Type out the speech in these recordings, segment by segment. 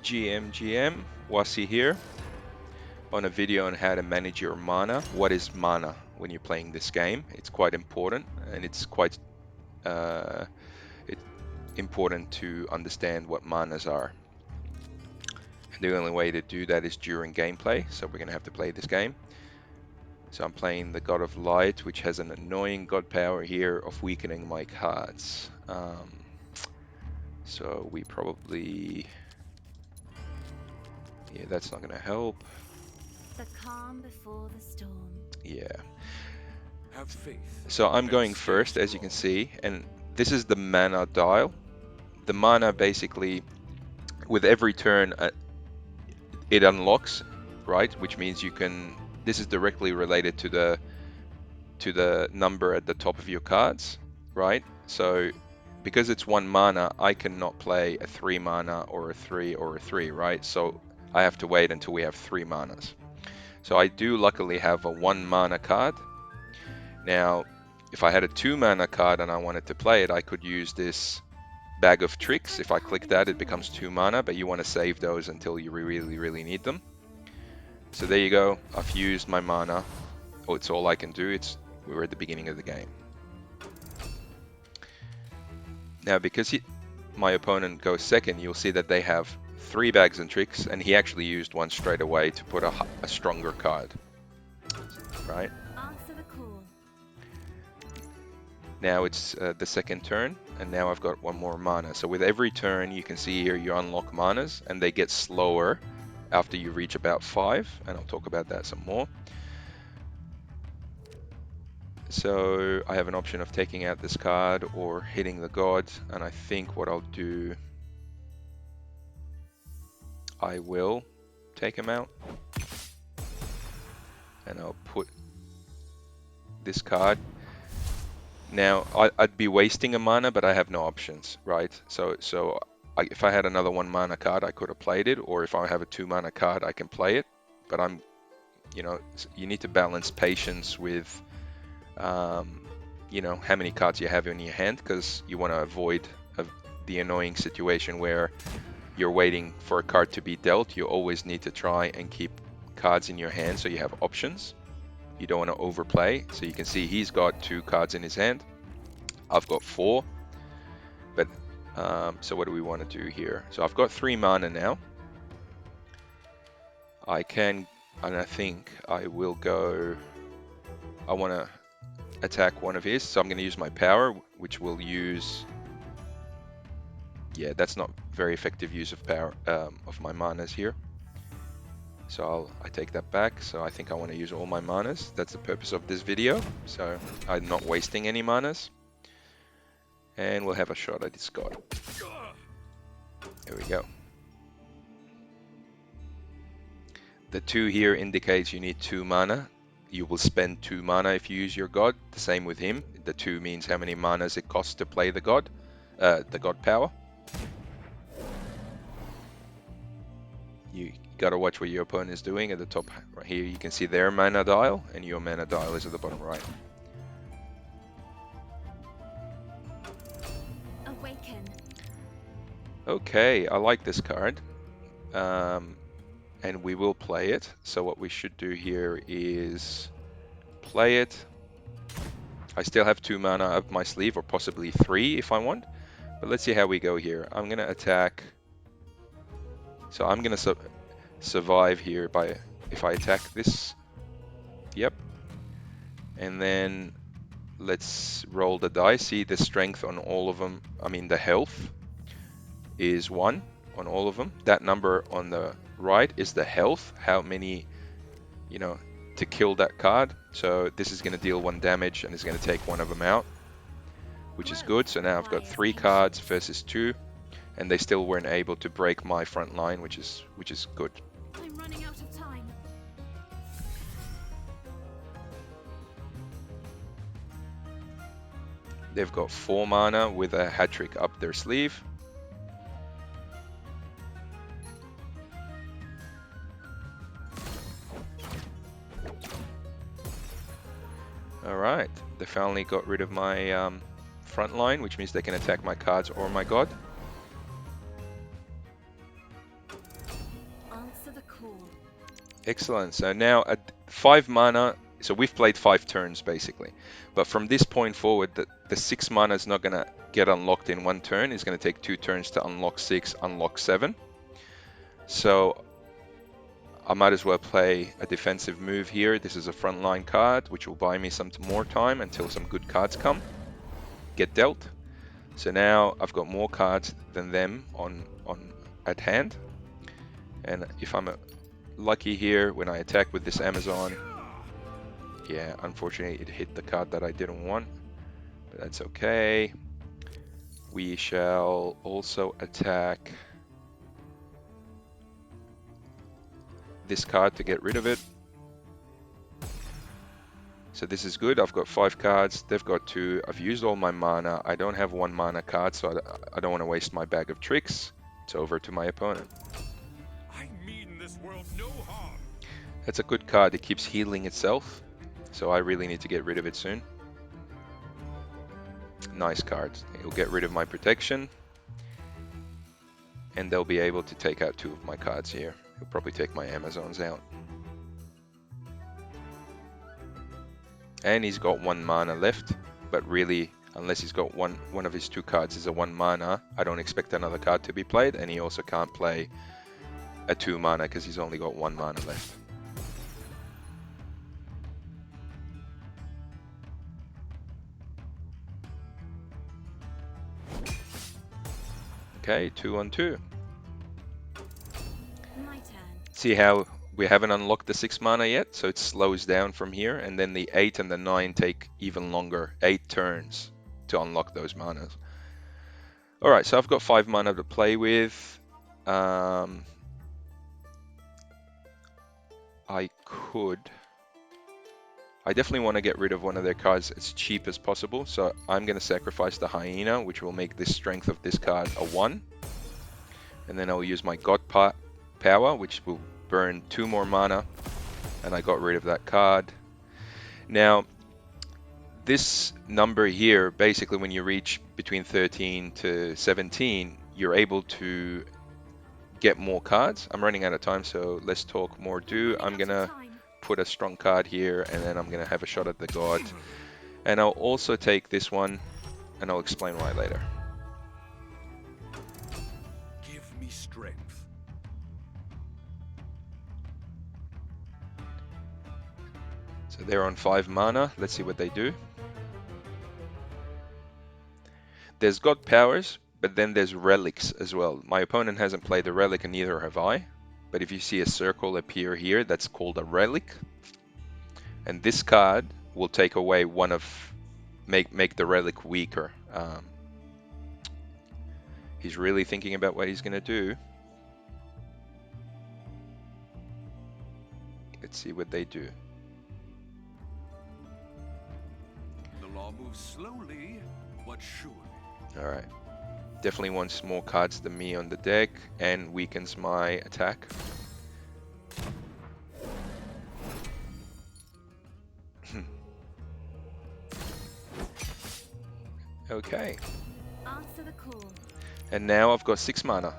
GM, Wasi here on a video on how to manage your mana. What is mana when you're playing this game? It's quite important, and it's quite uh, it, important to understand what manas are. And the only way to do that is during gameplay, so we're going to have to play this game. So I'm playing the God of Light, which has an annoying god power here of weakening my cards. So we probably... Yeah, that's not going to help. The calm before the storm. Yeah. Have faith. So I'm going first, as you can see, and this is the mana dial. The mana basically, with every turn, it unlocks, right? Which means you can. This is directly related to the number at the top of your cards, right? So because it's 1 mana, I cannot play a 3 mana or a 3 or a 3, right? So I have to wait until we have 3 manas. So I do luckily have a 1 mana card. Now, if I had a 2 mana card and I wanted to play it, I could use this Bag of Tricks. If I click that, it becomes 2 mana, but you want to save those until you really need them. So there you go. I've used my mana. Oh, it's all I can do. We're at the beginning of the game. Now, because my opponent goes second, you'll see that they have 3 Bags and Tricks, and he actually used one straight away to put a stronger card, right? Answer the call. Now it's the second turn, and now I've got 1 more mana. So with every turn, you can see here you unlock manas, and they get slower after you reach about 5, and I'll talk about that some more. So I have an option of taking out this card or hitting the god, and I think what I'll do, I will take him out, and I'll put this card. Now I'd be wasting a mana, but I have no options, right? So if I had another 1 mana card, I could have played it, or if I have a 2 mana card, I can play it. But you need to balance patience with how many cards you have in your hand, because you want to avoid the annoying situation where you're waiting for a card to be dealt. You always need to try and keep cards in your hand so you have options. You don't want to overplay. So you can see he's got 2 cards in his hand. I've got 4. But so what do we want to do here? So I've got 3 mana now. I think I will go. I want to attack one of his, so I'm going to use my power, which will use. Yeah, that's not very effective use of power of my manas here. So I take that back. So I think I want to use all my manas. That's the purpose of this video. So I'm not wasting any manas. And we'll have a shot at this god. There we go. The 2 here indicates you need 2 mana. You will spend 2 mana if you use your god. The same with him. The 2 means how many manas it costs to play the god power. You gotta watch what your opponent is doing. At the top right here, you can see their mana dial, and your mana dial is at the bottom right. Awaken. Okay, I like this card. And we will play it. So what we should do here is play it. I still have 2 mana up my sleeve, or possibly 3 if I want. But let's see how we go here. I'm gonna attack. So I'm gonna survive here if I attack this. Yep. And then let's roll the dice. See the strength on all of them. I mean the health is 1 on all of them. That number on the right is the health, how many to kill that card. So this is going to deal 1 damage and is going to take 1 of them out, which is good. So now I've got 3 cards versus 2, and they still weren't able to break my front line, which is good. I'm running out of time. They've got 4 mana with a hat trick up their sleeve. Alright, they finally got rid of my front line, which means they can attack my cards or my god. Answer the call. Excellent. So now at 5 mana, so we've played 5 turns basically. But from this point forward, the 6 mana is not going to get unlocked in 1 turn. It's going to take 2 turns to unlock 6, unlock 7. So I might as well play a defensive move here. This is a frontline card, which will buy me some more time until some good cards come, get dealt. So now I've got more cards than them on at hand. And if I'm lucky here, when I attack with this Amazon, yeah, unfortunately it hit the card that I didn't want, but that's okay. We shall also attack this card to get rid of it. So this is good. I've got 5 cards, they've got 2. I've used all my mana. I don't have 1 mana card, so I don't want to waste my bag of tricks. It's over to my opponent. I mean this world no harm. That's a good card. It keeps healing itself, so I really need to get rid of it soon. Nice card. It'll get rid of my protection, and they'll be able to take out 2 of my cards here. He'll probably take my Amazons out. And he's got 1 mana left, but really, unless he's got one of his 2 cards is a 1 mana, I don't expect another card to be played, and he also can't play a 2 mana because he's only got 1 mana left. Okay, 2 on 2. My turn. See how we haven't unlocked the 6 mana yet, so it slows down from here, and then the 8 and the 9 take even longer, 8 turns to unlock those manas. Alright, so I've got 5 mana to play with. I definitely want to get rid of one of their cards as cheap as possible, so I'm going to sacrifice the Hyena, which will make the strength of this card a 1. And then I'll use my God Power, which will burn 2 more mana, and I got rid of that card. Now, this number here, basically when you reach between 13 to 17, you're able to get more cards. I'm running out of time, so let's talk more do. I'm going to put a strong card here, and then I'm going to have a shot at the God. And I'll also take this one, and I'll explain why later. Give me strength. So they're on 5 mana. Let's see what they do. There's God Powers, but then there's Relics as well. My opponent hasn't played the Relic, and neither have I. But if you see a circle appear here, that's called a Relic. And this card will take away one of... make the Relic weaker. He's really thinking about what he's going to do. Let's see what they do. The law moves slowly, but surely. Alright. Definitely wants more cards than me on the deck, and weakens my attack. Okay. Answer the call. And now I've got 6 mana.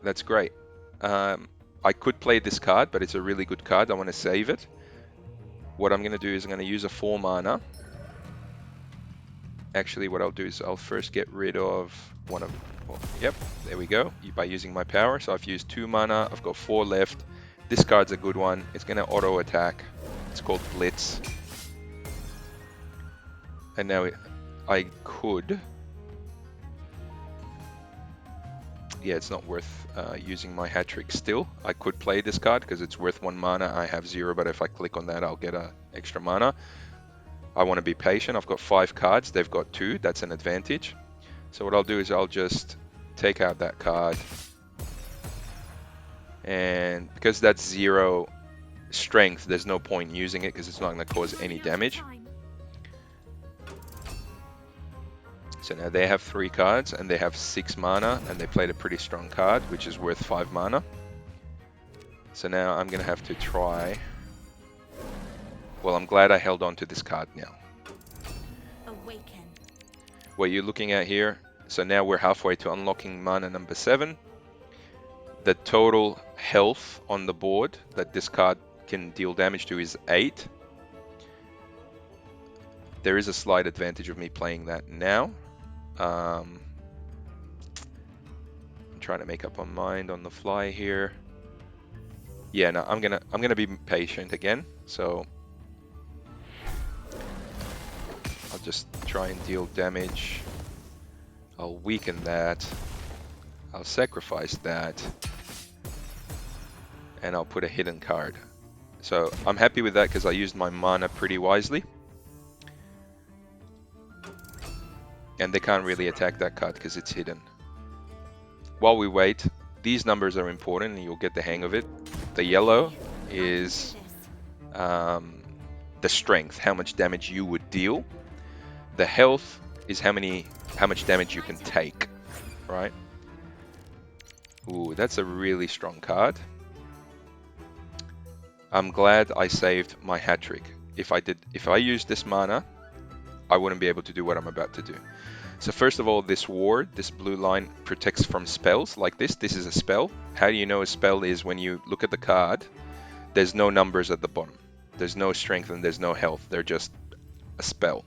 That's great. I could play this card, but it's a really good card. I want to save it. What I'm going to do is I'm going to use a 4 mana. Actually, what I'll do is I'll first get rid of one of... Well, yep, there we go. By using my power. So I've used 2 mana. I've got 4 left. This card's a good one. It's going to auto attack. It's called Blitz. And now I could... Yeah, it's not worth using my hat trick still. I could play this card because it's worth 1 mana. I have 0, but if I click on that, I'll get a extra mana. I want to be patient. I've got 5 cards. They've got 2. That's an advantage. So what I'll do is I'll just take out that card. And because that's 0 strength, there's no point using it because it's not going to cause any damage. So now they have 3 cards and they have 6 mana, and they played a pretty strong card, which is worth 5 mana. So now I'm going to have to try... Well, I'm glad I held on to this card now. Awaken. What you're looking at here, so now we're halfway to unlocking mana number 7. The total health on the board that this card can deal damage to is 8. There is a slight advantage of me playing that now. I'm trying to make up my mind on the fly here. Yeah, no, I'm gonna be patient again. So I'll just try and deal damage. I'll weaken that. I'll sacrifice that. And I'll put a hidden card. So I'm happy with that because I used my mana pretty wisely. And they can't really attack that card because it's hidden. While we wait, these numbers are important and you'll get the hang of it. The yellow is the strength, how much damage you would deal. The health is how much damage you can take, right? Ooh, that's a really strong card. I'm glad I saved my hat trick. If I used this mana, I wouldn't be able to do what I'm about to do. So first of all, this ward, this blue line, protects from spells like this. This is a spell. How do you know a spell is when you look at the card, there's no numbers at the bottom. There's no strength and there's no health. They're just a spell.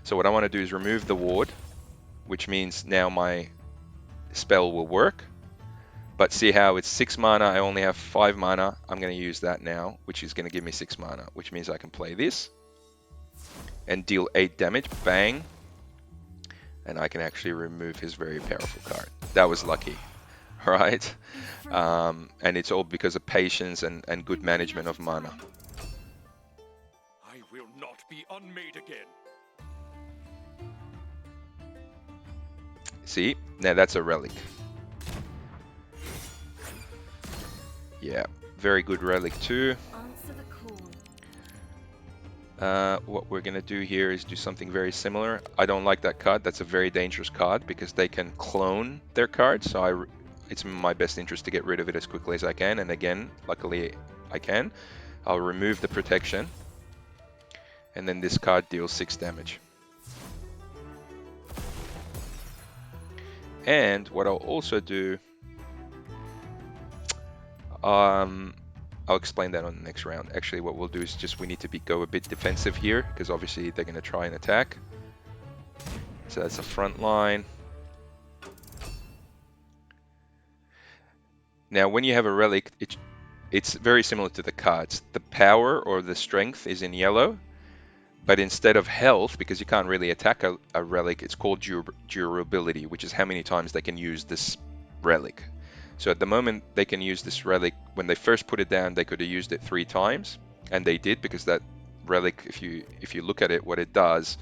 So what I want to do is remove the ward, which means now my spell will work. But see how it's 6 mana, I only have 5 mana. I'm going to use that now, which is going to give me 6 mana, which means I can play this and deal 8 damage. Bang. And I can actually remove his very powerful card. That was lucky, right? And it's all because of patience and good management of mana. I will not be unmade again. See, now that's a relic. Yeah, very good relic too. Answer the call. What we're gonna do here is do something very similar. I don't like that card. That's a very dangerous card because they can clone their card. So it's in my best interest to get rid of it as quickly as I can. And again, luckily I can. I'll remove the protection. And then this card deals 6 damage. And what I'll also do, I'll explain that on the next round. Actually, what we'll do is just we need to go a bit defensive here because obviously they're going to try and attack. So that's a front line. Now, when you have a relic, it's very similar to the cards. The power or the strength is in yellow, but instead of health, because you can't really attack a relic, it's called durability, which is how many times they can use this relic. So at the moment, they can use this relic. When they first put it down, they could have used it 3 times, and they did because that relic, if you look at it, what it does,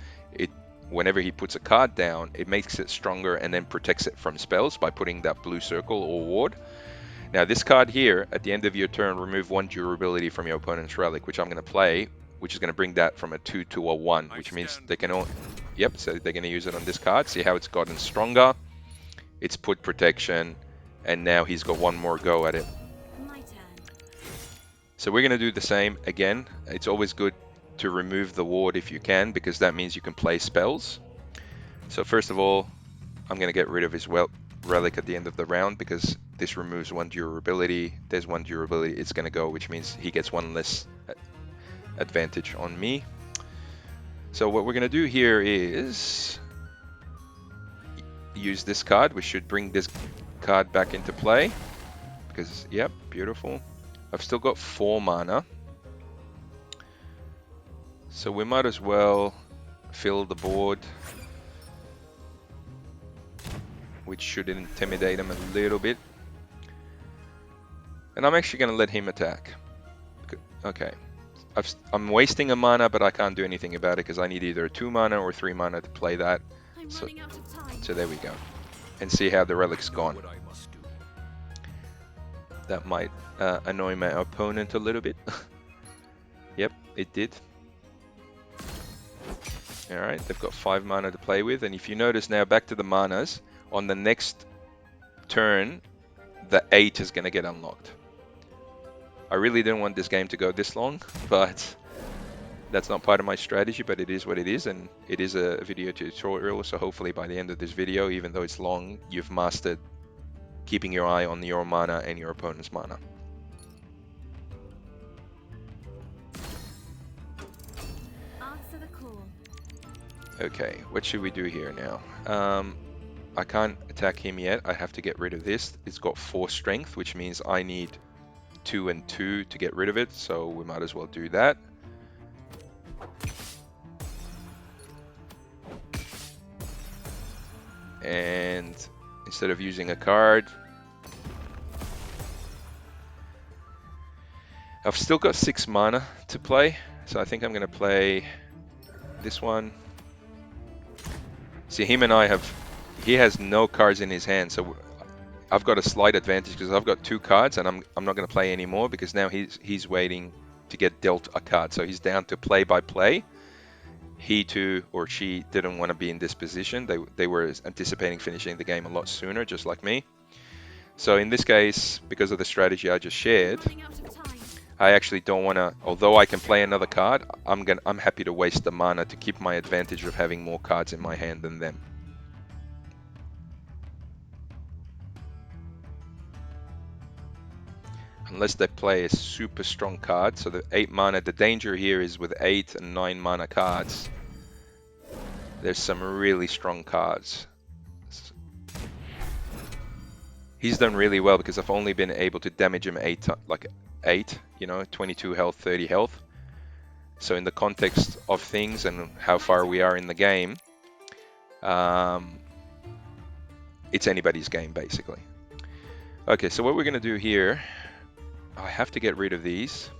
whenever he puts a card down, it makes it stronger and then protects it from spells by putting that blue circle or ward. Now this card here, at the end of your turn, remove 1 durability from your opponent's relic, which I'm going to play, which is going to bring that from a 2 to a 1, which means they can all... Yep, so they're going to use it on this card. See how it's gotten stronger? It's put protection, and now he's got 1 more go at it. My turn. So we're going to do the same again. It's always good to remove the ward if you can, because that means you can play spells. So first of all, I'm going to get rid of his relic at the end of the round because this removes 1 durability. There's 1 durability. It's going to go, which means he gets 1 less advantage on me. So what we're going to do here is use this card. We should bring this card back into play because, yep, beautiful. I've still got 4 mana. So we might as well fill the board, which should intimidate him a little bit. And I'm actually going to let him attack. Okay. I'm wasting a mana, but I can't do anything about it because I need either 2 mana or 3 mana to play that. I'm running out of time. So there we go. And see how the relic's gone. What I must do. That might annoy my opponent a little bit. Yep, it did. Alright, they've got 5 mana to play with. And if you notice now, back to the manas, on the next turn, the 8 is going to get unlocked. I really didn't want this game to go this long, but that's not part of my strategy, but it is what it is, and it is a video tutorial, so hopefully by the end of this video, even though it's long, you've mastered keeping your eye on your mana and your opponent's mana. Answer the call. Okay, what should we do here now? I can't attack him yet. I have to get rid of this. It's got 4 strength, which means I need 2 and 2 to get rid of it, so we might as well do that. And instead of using a card, I've still got 6 mana to play, so I think I'm going to play this one. See, him and I he has no cards in his hand, so I've got a slight advantage because I've got 2 cards, and I'm not going to play anymore because now he's waiting to get dealt a card, so he's down to play by play. He too, or she, didn't want to be in this position. They were anticipating finishing the game a lot sooner, just like me. So in this case, because of the strategy I just shared, Running out of time. I actually don't want to, although I can play another card, I'm happy to waste the mana to keep my advantage of having more cards in my hand than them. Unless they play a super strong card. So the 8 mana, the danger here is with 8 and 9 mana cards, there's some really strong cards. He's done really well because I've only been able to damage him 8, 22 health, 30 health. So in the context of things and how far we are in the game, it's anybody's game basically. Okay, so what we're going to do here, I have to get rid of these.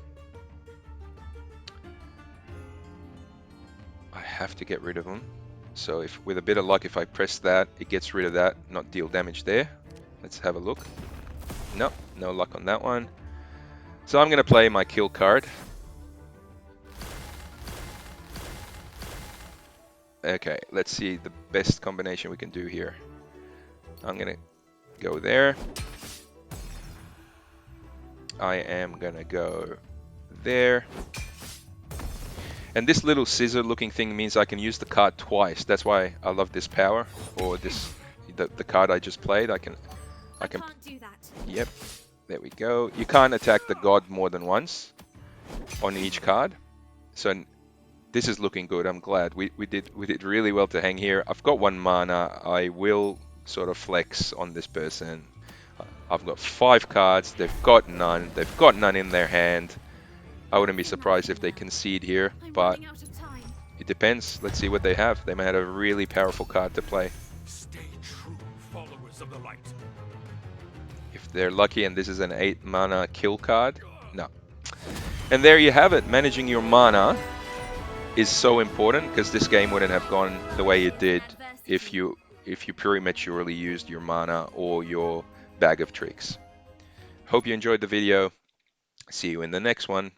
I have to get rid of them. So if with a bit of luck, if I press that, it gets rid of that, not deal damage there. Let's have a look. No, no luck on that one. So I'm going to play my kill card. Okay, let's see the best combination we can do here. I'm going to go there. I am going to go there. And this little scissor looking thing means I can use the card twice. That's why I love this power, or the card I just played. I can't do that. Yep, there we go. You can't attack the god more than once on each card. So this is looking good. I'm glad we did really well to hang here. I've got 1 mana. I will sort of flex on this person. I've got 5 cards. They've got none. They've got none in their hand. I wouldn't be surprised if they concede here, I'm but running out of time. it depends. Let's see what they have. They may have a really powerful card to play. Stay true, followers of the light. If they're lucky and this is an 8 mana kill card, no. And there you have it. Managing your mana is so important because this game wouldn't have gone the way it did if you prematurely used your mana or your bag of tricks. Hope you enjoyed the video. See you in the next one.